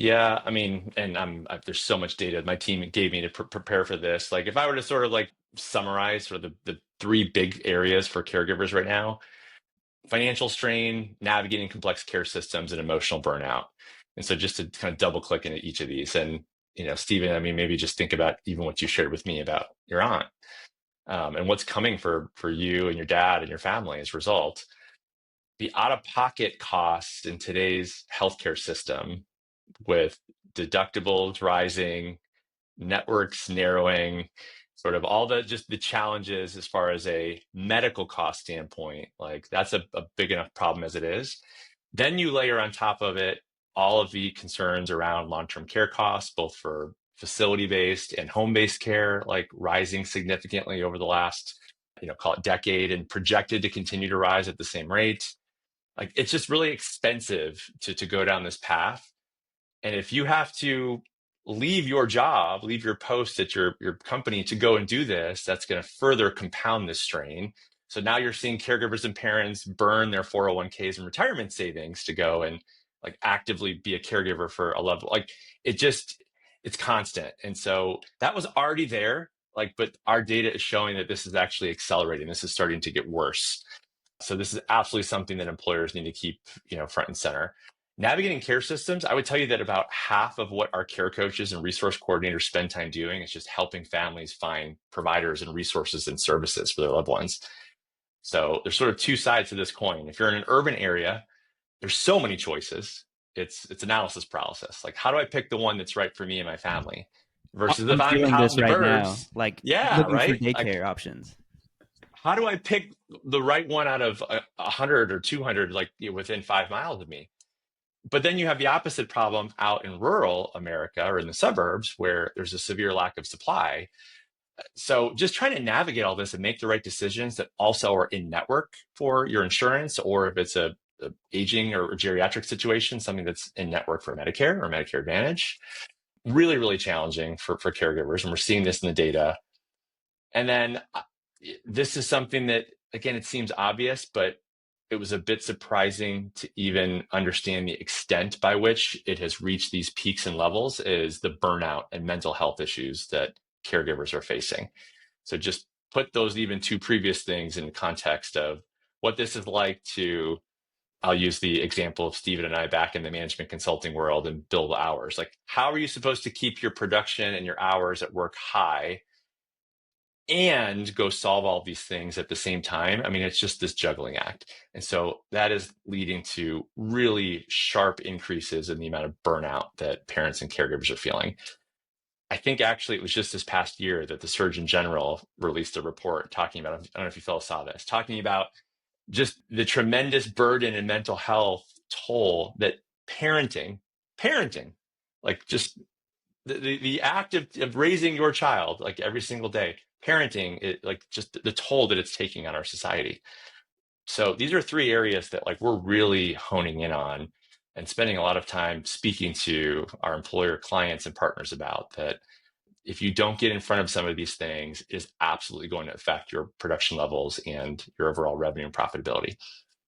Yeah, I mean, and there's so much data my team gave me to prepare for this. Like, if I were to sort of like summarize sort of the three big areas for caregivers right now: financial strain, navigating complex care systems, and emotional burnout. And so, just to kind of double click into each of these, and Stephen, I mean, maybe just think about even what you shared with me about your aunt, and what's coming for you and your dad and your family as a result. The out-of-pocket costs in today's healthcare system, with deductibles rising, networks narrowing, sort of all the just the challenges as far as a medical cost standpoint, like that's a big enough problem as it is. Then you layer on top of it all of the concerns around long-term care costs, both for facility-based and home-based care, like rising significantly over the last, call it decade, and projected to continue to rise at the same rate. Like, it's just really expensive to go down this path. And if you have to leave your job, leave your post at your company to go and do this, that's going to further compound this strain. So now you're seeing caregivers and parents burn their 401ks and retirement savings to go and like actively be a caregiver for a level. Like, it's constant. And so that was already there. Like, but our data is showing that this is actually accelerating. This is starting to get worse. So this is absolutely something that employers need to keep, front and center. Navigating care systems, I would tell you that about half of what our care coaches and resource coordinators spend time doing is just helping families find providers and resources and services for their loved ones. So there's sort of two sides to this coin. If you're in an urban area, there's so many choices. It's analysis paralysis. Like, how do I pick the one that's right for me and my family? Versus if I'm I'm feeling out in this the right now, burbs, like yeah, looking for right? Like, daycare options. how do I pick the right one out of 100 or 200, like, within 5 miles of me? But then you have the opposite problem out in rural America or in the suburbs where there's a severe lack of supply. So just trying to navigate all this and make the right decisions that also are in network for your insurance, or if it's a aging or geriatric situation, something that's in network for Medicare or Medicare Advantage. Really, really challenging for caregivers. And we're seeing this in the data. And then this is something that, again, it seems obvious, but it was a bit surprising to even understand the extent by which it has reached these peaks and levels, is the burnout and mental health issues that caregivers are facing. So just put those even two previous things in context of what this is like to, I'll use the example of Stephen and I back in the management consulting world and bill hours. Like, how are you supposed to keep your production and your hours at work high and go solve all these things at the same time? I mean, it's just this juggling act. And so that is leading to really sharp increases in the amount of burnout that parents and caregivers are feeling. I think actually it was just this past year that the Surgeon General released a report talking about, I don't know if you fellows saw this, talking about just the tremendous burden and mental health toll that parenting, like just the act of raising your child, like every single day, parenting, it, like just the toll that it's taking on our society. So these are three areas that like we're really honing in on and spending a lot of time speaking to our employer clients and partners about. That if you don't get in front of some of these things, is absolutely going to affect your production levels and your overall revenue and profitability.